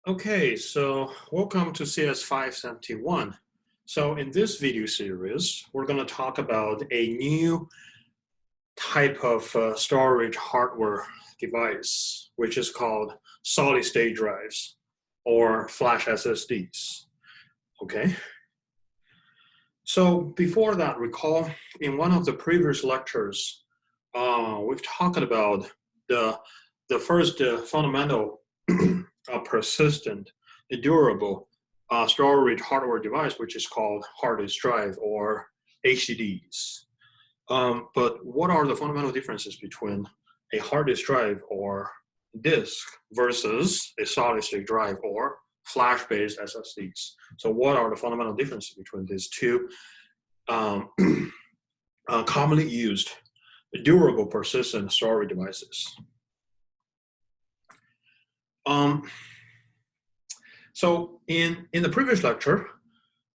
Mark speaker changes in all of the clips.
Speaker 1: Okay, so welcome to CS 571. So in this video series, we're going to talk about a new type of storage hardware device, which is called solid state drives or flash SSDs. Okay. So before that, recall in one of the previous lectures, we've talked about the first fundamental persistent, durable storage hardware device, which is called hard disk drive or HDDs. But what are the fundamental differences between a hard disk drive or disk versus a solid state drive or flash-based SSDs? So what are the fundamental differences between these two commonly used durable persistent storage devices? So in the previous lecture,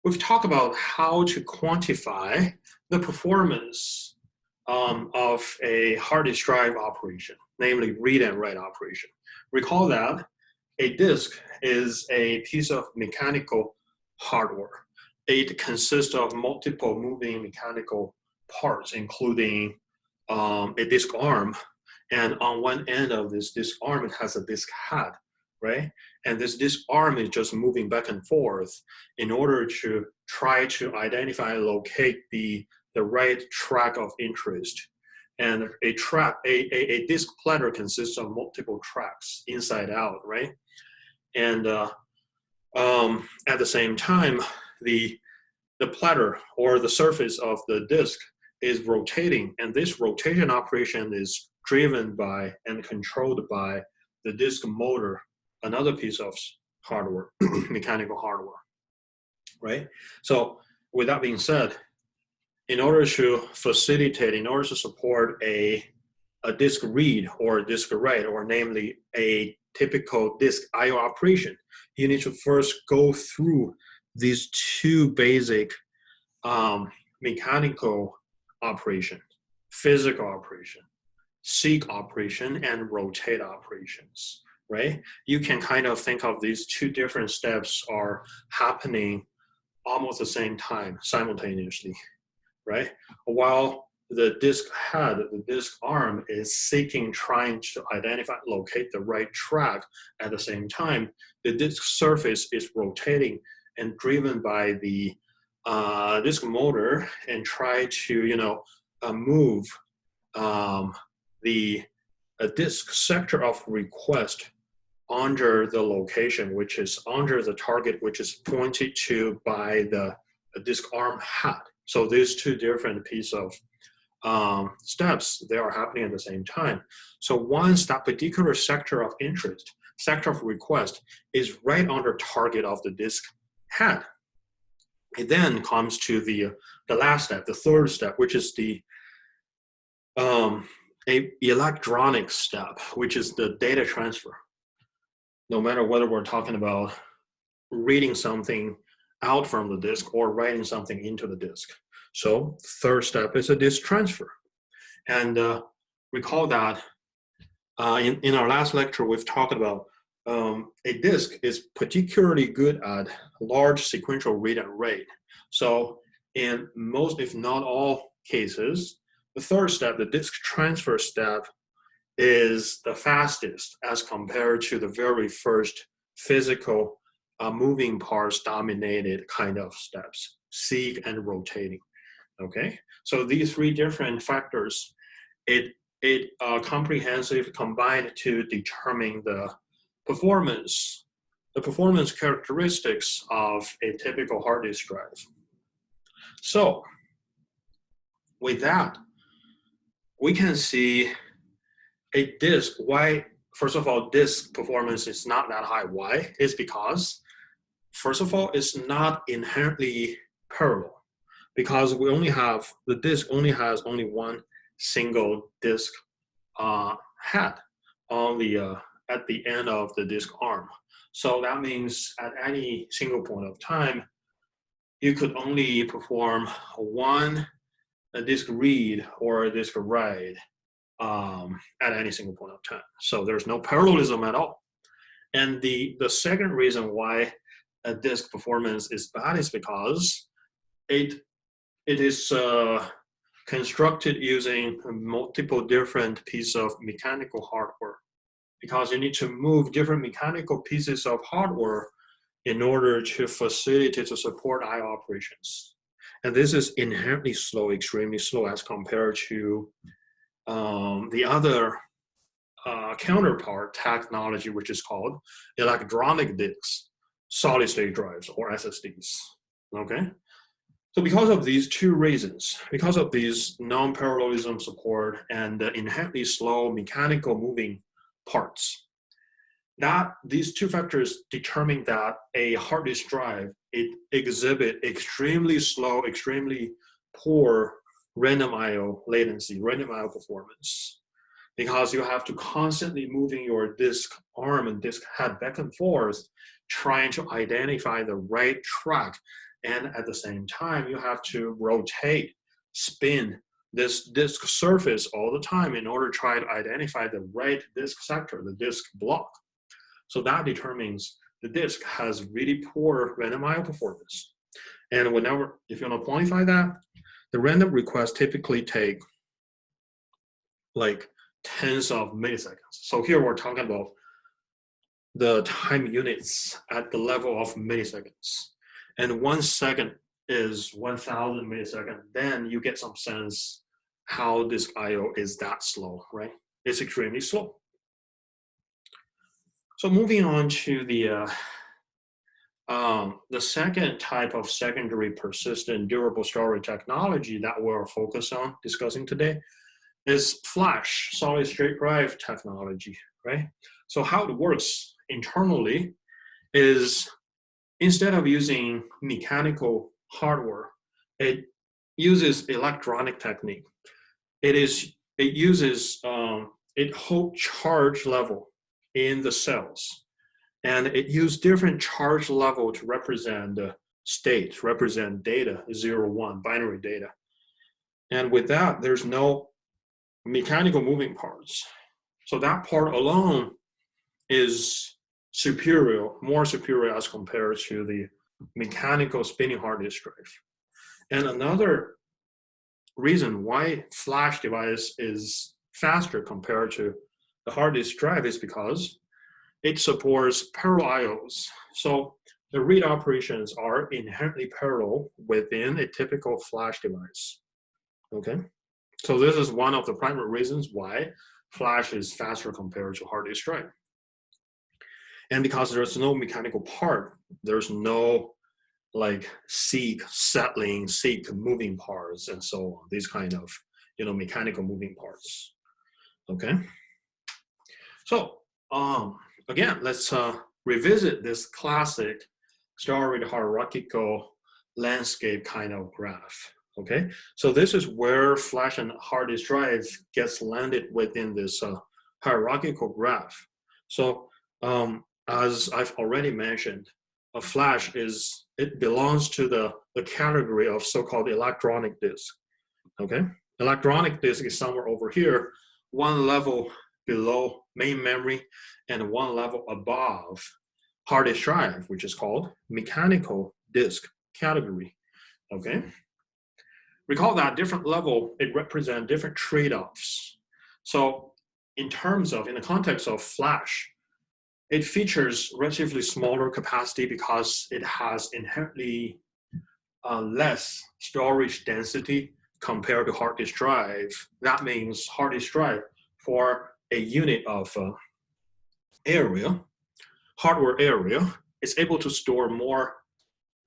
Speaker 1: we've talked about how to quantify the performance of a hard disk drive operation, namely read and write operation. Recall that a disk is a piece of mechanical hardware. It consists of multiple moving mechanical parts, including a disk arm. And on one end of this disk arm, it has a disk head, right? And this disk arm is just moving back and forth in order to try to identify and locate the right track of interest. And a disk platter consists of multiple tracks inside out, right? And at the same time, the platter or the surface of the disk is rotating, and this rotation operation is driven by and controlled by the disk motor, another piece of hardware, mechanical hardware, right? So with that being said, in order to facilitate, in order to support a disk read or a disk write, or namely a typical disk I/O operation, you need to first go through these two basic mechanical operation, physical operation, seek operation, and rotate operations, right? You can kind of think of these two different steps are happening almost the same time, simultaneously, right? While the disk head, the disk arm is seeking, trying to identify, locate the right track. At the same time, the disk surface is rotating and driven by the disk motor and try to, move the disk sector of request under the location, which is under the target, which is pointed to by the disk arm head. So these two different pieces of steps, they are happening at the same time. So once that particular sector of interest, sector of request is right under target of the disk head, it then comes to the last step, the third step, which is the electronic step, which is the data transfer. No matter whether we're talking about reading something out from the disk or writing something into the disk. So third step is a disk transfer. And recall that in our last lecture, we've talked about a disk is particularly good at large sequential read and write. So in most, if not all cases, the third step, the disk transfer step, is the fastest as compared to the very first physical moving parts dominated kind of steps, seek and rotating. Okay, so these three different factors, it comprehensively combined to determine the performance characteristics of a typical hard disk drive. So with that, we can see a disk. Why? First of all, disk performance is not that high. Why? It's because, first of all, it's not inherently parallel, because the disk only has one single disk head on the at the end of the disk arm. So that means at any single point of time, you could only perform one disk read or a disk write at any single point of time. So there's no parallelism at all. And the second reason why a disk performance is bad is because it is constructed using multiple different pieces of mechanical hardware, because you need to move different mechanical pieces of hardware in order to facilitate to support I/O operations. And this is inherently slow, extremely slow as compared to the other counterpart technology, which is called electronic disks, solid state drives, or SSDs. Okay? So because of these two reasons, because of these non-parallelism support and the inherently slow mechanical moving parts, that these two factors determine that a hard disk drive, it exhibit extremely slow, extremely poor random I/O latency, random I/O performance, because you have to constantly moving your disk arm and disk head back and forth, trying to identify the right track. And at the same time, you have to rotate, spin this disk surface all the time in order to try to identify the right disk sector, the disk block. So that determines the disk has really poor random I/O performance. And whenever, if you want to quantify that, the random requests typically take like tens of milliseconds. So here we're talking about the time units at the level of milliseconds. And 1 second is 1,000 milliseconds. Then you get some sense how this I/O is that slow, right? It's extremely slow. So moving on to the second type of secondary persistent durable storage technology that we're focused on discussing today is flash, solid state drive technology, right? So how it works internally is, instead of using mechanical hardware, it uses electronic technique. It uses it hold charge level in the cells, and it uses different charge level to represent the state, represent data, 0, 1, binary data. And with that, there's no mechanical moving parts. So that part alone is superior, more superior as compared to the mechanical spinning hard disk drive. And another reason why flash device is faster compared to the hard disk drive is because it supports parallel IOs. So the read operations are inherently parallel within a typical flash device. Okay, so this is one of the primary reasons why flash is faster compared to hard disk drive. And because there's no mechanical part, there's no like seek settling, seek moving parts, and so on. These kind of mechanical moving parts. Okay. So again, let's revisit this classic storage hierarchical landscape kind of graph. Okay. So this is where flash and hard disk drive gets landed within this hierarchical graph. So as I've already mentioned, a flash belongs to the category of so-called electronic disk. Okay, electronic disk is somewhere over here, one level below main memory and one level above hard disk drive, which is called mechanical disk category. Okay, recall that different level, it represents different trade-offs. So in the context of flash, it features relatively smaller capacity because it has inherently less storage density compared to hard disk drive. That means hard disk drive, for a unit of hardware area, is able to store more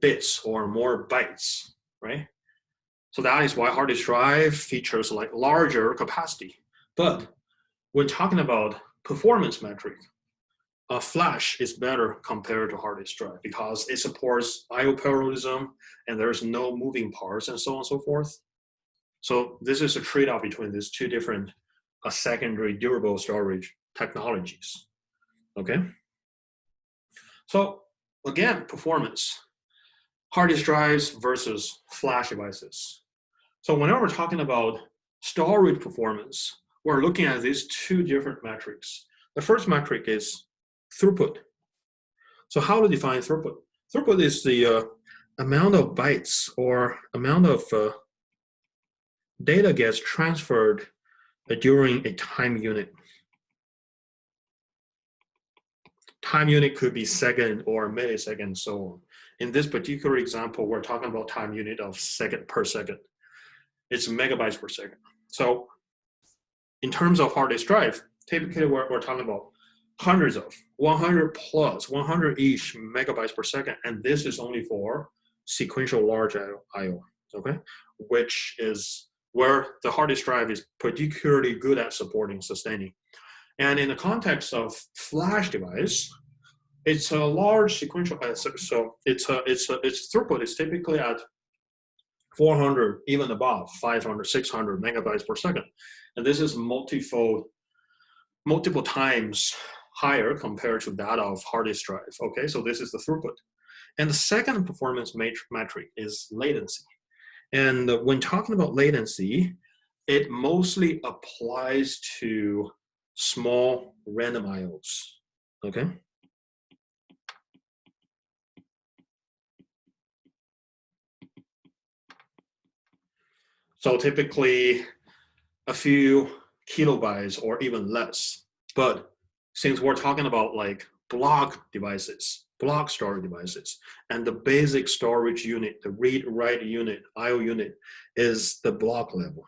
Speaker 1: bits or more bytes, right? So that is why hard disk drive features like larger capacity. But when talking about performance metric, flash is better compared to hard disk drive because it supports I/O parallelism and there's no moving parts and so on and so forth. So this is a trade-off between these two different secondary durable storage technologies. Okay. So again, performance, hard disk drives versus flash devices. So whenever we're talking about storage performance, we're looking at these two different metrics. The first metric is throughput. So how to define throughput? Throughput is the amount of bytes or amount of data gets transferred during a time unit. Time unit could be second or millisecond, so on. In this particular example, we're talking about time unit of second per second. It's megabytes per second. So in terms of hard disk drive, typically we're talking about hundreds of 100 plus 100-ish megabytes per second, and this is only for sequential large I/O, okay, which is where the hard disk drive is particularly good at supporting, sustaining. And in the context of flash device, it's a large sequential, so its throughput is typically at 400, even above 500, 600 megabytes per second, and this is multiple times higher compared to that of hard disk drive. Okay, so this is the throughput. And the second performance metric is latency. And when talking about latency, it mostly applies to small random IOs. Okay. So typically a few kilobytes or even less. But since we're talking about like block devices, block storage devices, and the basic storage unit, the read-write unit, IO unit, is the block level.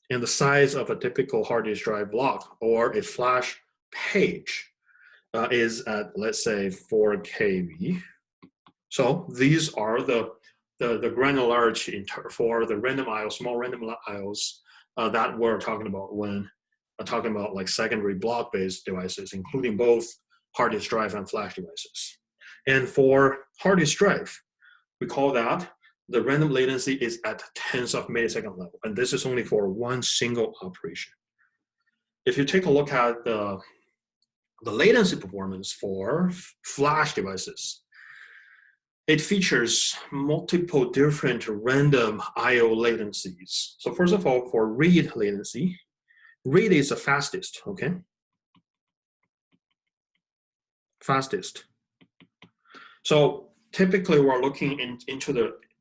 Speaker 1: And the size of a typical hard disk drive block or a flash page is at, let's say, 4 kV. So these are the granularity for the random IO, small random IOs that we're talking about when talking about like secondary block-based devices, including both hard disk drive and flash devices. And for hard disk drive, we call that the random latency is at tens of millisecond level, and this is only for one single operation. If you take a look at the latency performance for flash devices, it features multiple different random IO latencies. So first of all, for read latency, read is the fastest, okay? Fastest. So typically we're looking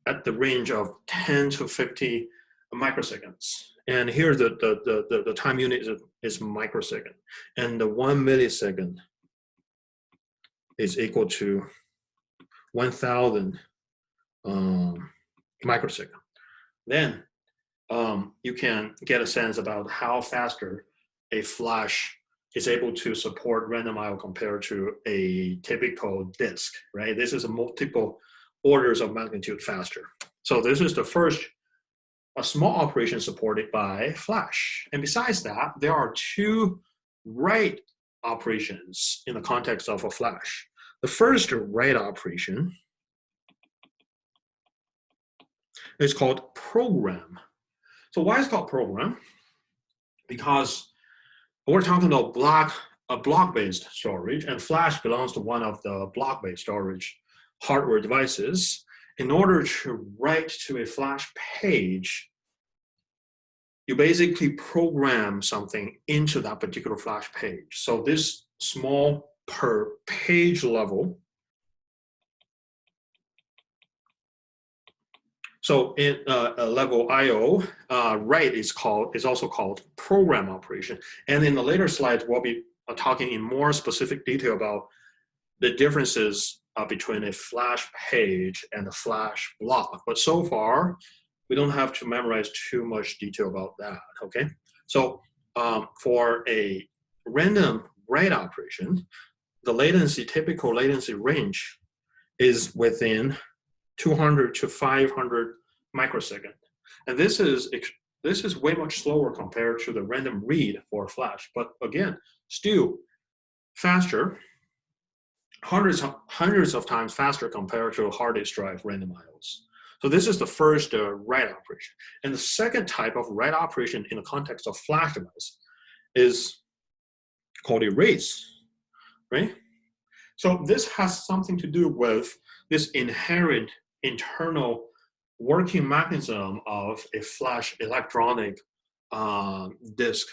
Speaker 1: at the range of 10 to 50 microseconds. And here the time unit is microsecond. And the 1 millisecond is equal to 1,000 microsecond. Then you can get a sense about how faster a flash is able to support random IO compared to a typical disk, right? This is a multiple orders of magnitude faster. So this is the first a small operation supported by flash. And besides that, there are two write operations in the context of a flash. The first write operation is called program. So why is it called program? Because we're talking about block-based storage, and flash belongs to one of the block-based storage hardware devices. In order to write to a flash page, you basically program something into that particular flash page. So this small per page level. So in level IO, write is also called program operation. And in the later slides, we'll be talking in more specific detail about the differences between a flash page and a flash block. But so far, we don't have to memorize too much detail about that, okay? So for a random write operation, the typical latency range is within 200 to 500 microsecond. And this is way much slower compared to the random read for flash, but again, still faster, hundreds of times faster compared to a hard disk drive random IOs. So this is the first write operation. And the second type of write operation in the context of flash device is called erase, right? So this has something to do with this inherent internal working mechanism of a flash electronic disk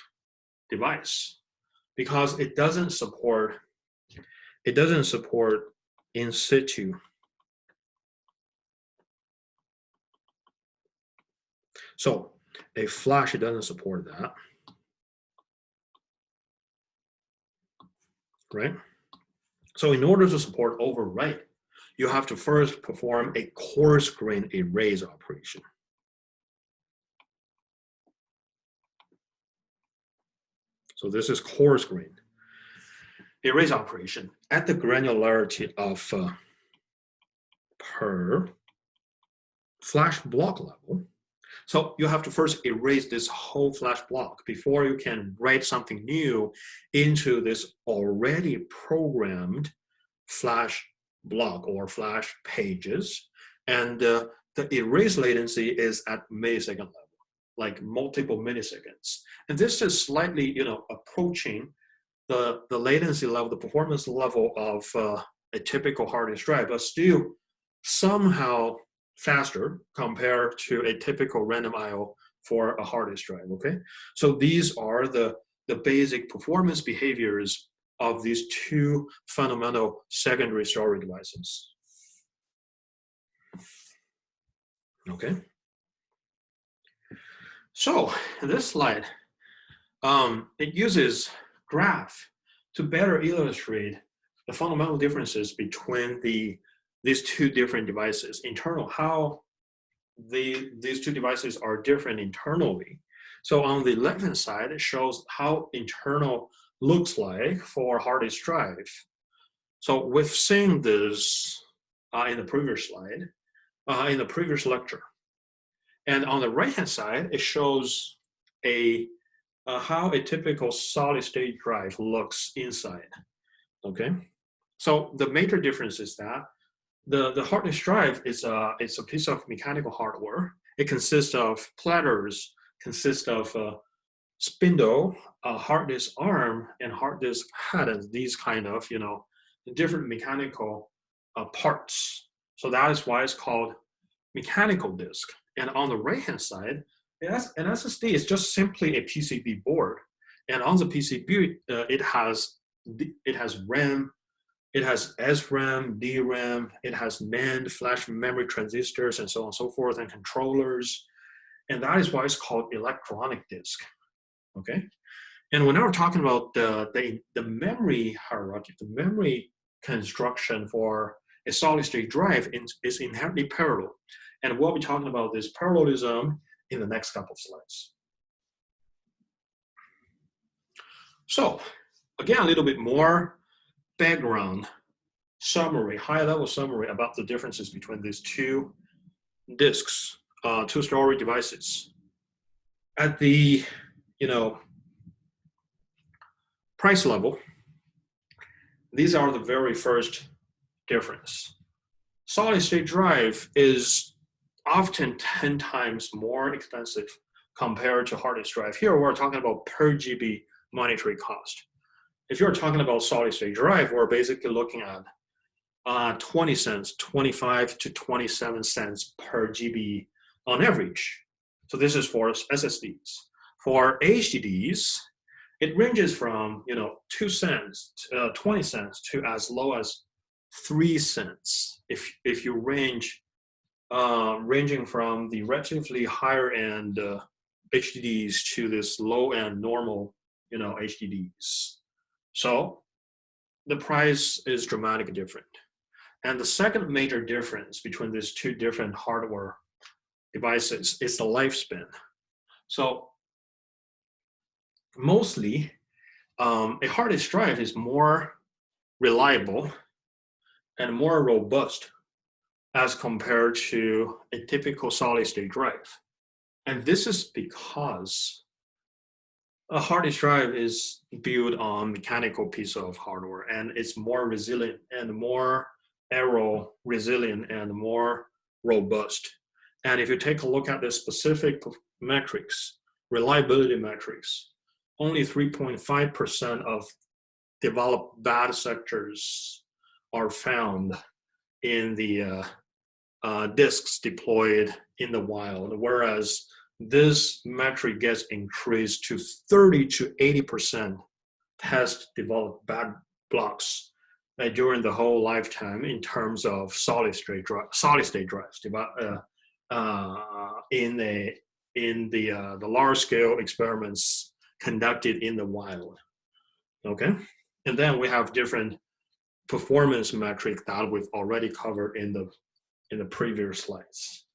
Speaker 1: device, because it doesn't support it doesn't support in situ. So a flash, it doesn't support that, right? So in order to support overwrite, you have to first perform a coarse grain erase operation. So this is coarse grain erase operation at the granularity of per flash block level. So you have to first erase this whole flash block before you can write something new into this already programmed flash block or flash pages. And the erase latency is at millisecond level, like multiple milliseconds. And this is slightly, approaching the latency level, the performance level of a typical hard disk drive, but still somehow faster compared to a typical random I/O for a hard disk drive, okay? So these are the basic performance behaviors of these two fundamental secondary storage devices. Okay. So in this slide, it uses graph to better illustrate the fundamental differences between these two different devices, how these two devices are different internally. So on the left-hand side, it shows how internal looks like for hard disk drive. So we've seen this in the previous slide, in the previous lecture. And on the right-hand side, it shows how a typical solid-state drive looks inside, okay? So the major difference is that the hard disk drive is it's a piece of mechanical hardware. It consists of platters, consists of spindle, hard disk arm, and hard disk head, and these kind of different mechanical parts. So that is why it's called mechanical disk. And on the right-hand side, an SSD is just simply a PCB board. And on the PCB, it has RAM, it has SRAM, DRAM, it has NAND, flash memory transistors, and so on and so forth, and controllers. And that is why it's called electronic disk, okay? And when we're talking about the memory hierarchy, the memory construction for a solid-state drive is inherently parallel. And we'll be talking about this parallelism in the next couple of slides. So again, a little bit more background summary, high-level summary about the differences between these two disks, two storage devices. At the price level, these are the very first difference. Solid-state drive is often 10 times more expensive compared to hard disk drive. Here we're talking about per GB monetary cost. If you're talking about solid-state drive, we're basically looking at 20 cents, 25 to 27 cents per GB on average. So this is for SSDs. For HDDs, it ranges from 2 cents, 20 cents to as low as 3 cents. If you ranging from the relatively higher end HDDs to this low end normal HDDs. So the price is dramatically different. And the second major difference between these two different hardware devices is the lifespan. So mostly a hard disk drive is more reliable and more robust as compared to a typical solid-state drive. And this is because a hard disk drive is built on mechanical piece of hardware, and it's more resilient and more error resilient and more robust. And if you take a look at the specific metrics, reliability metrics, only 3.5% of developed bad sectors are found in the disks deployed in the wild, whereas this metric gets increased to 30 to 80% test developed bad blocks during the whole lifetime in terms of solid state drives in the large scale experiments conducted in the wild. Okay, and then we have different performance metric that we've already covered in the previous slides.